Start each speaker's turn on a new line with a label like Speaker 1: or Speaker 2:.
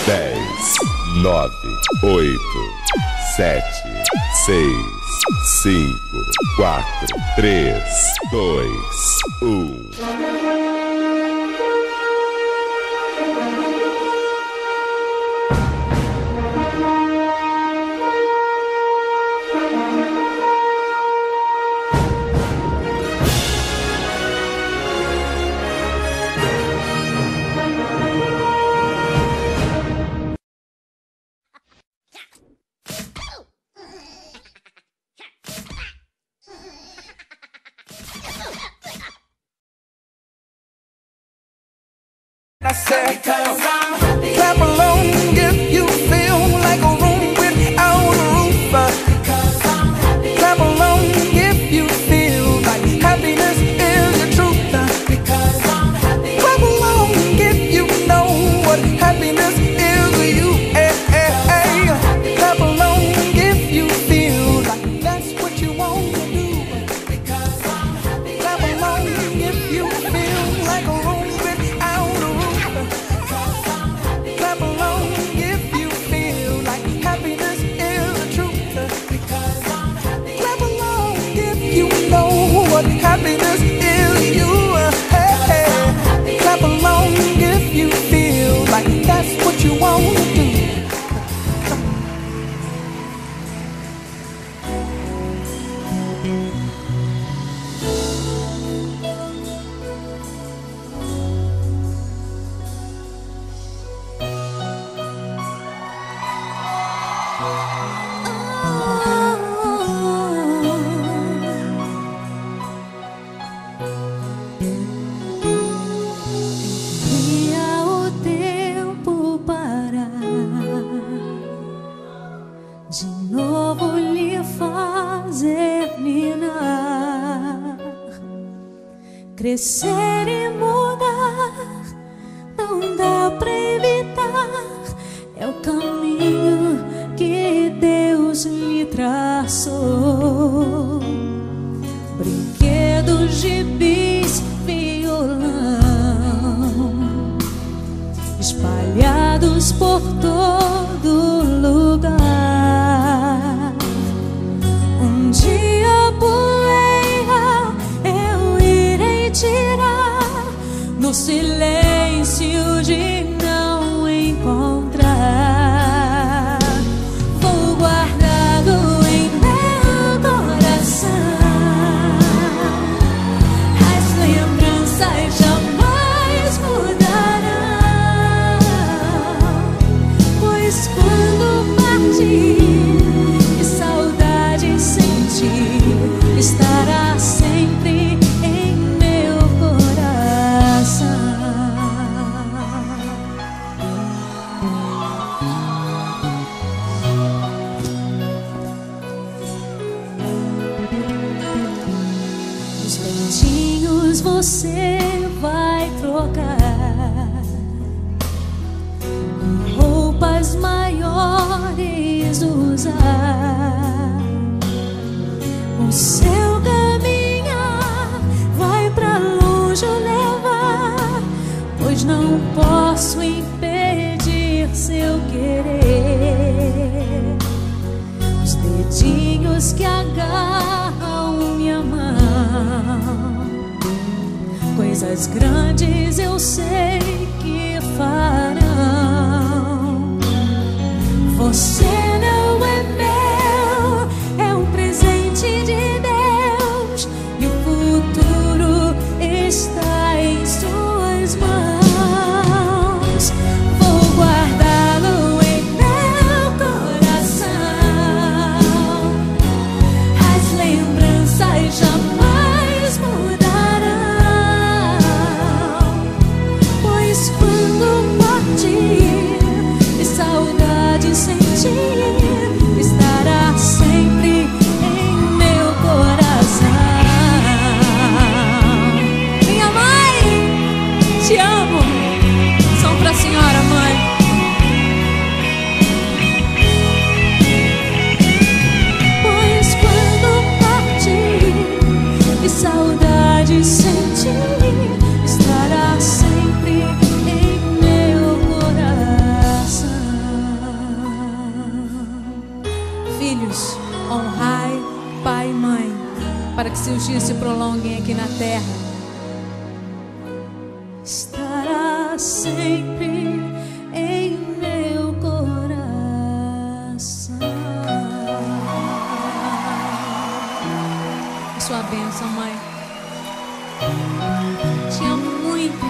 Speaker 1: 10, 9, 8, 7, 6, 5, 4, 3, 2, 1.
Speaker 2: I said, clap along if you feel like a room without a roof. Clap along if you feel like happiness is the truth. Clap along if you know what happiness is to you. Clap along if you feel like that's what you want to do. Clap along if you feel like a room without a roof. Clap along if you feel like happiness is the truth. Clap along if you know what happiness is to you. Clap along if you feel like that's what you want to do.
Speaker 3: Cria o tempo parar, de novo lhe fazer minar, crescer e mudar, não dá pra evitar, é o caminho que Deus lhe traçou. Brinquedos, gibis, violão, espalhados por todo lugar. Um dia a poeira eu irei tirar, no silêncio de não encontrar. Vou guardado em meu coração, as lembranças jamais mudarão, pois quando partir e saudade sentir, estará sempre em meu coração. Os dentinhos você vai trocar, roupas maiores usar. O seu caminhar vai pra longe o levar, pois não posso impedir seu querer. Os dedinhos que agarram minha mão, coisas grandes eu sei que farão. Você não é meu, é um presente de Deus, e o futuro está em suas mãos. Vou guardá-lo em meu coração, as lembranças jamais mudarão, pois quando partir e saudade sentir, estará sempre em meu coração. Minha mãe, te amo. São pra senhora, mãe. Pois quando partir e saudade sentir, estará sempre em seus dias se prolonguem aqui na terra.
Speaker 4: Estará sempre em meu coração.
Speaker 3: Sua bênção, mãe. Te amo muito.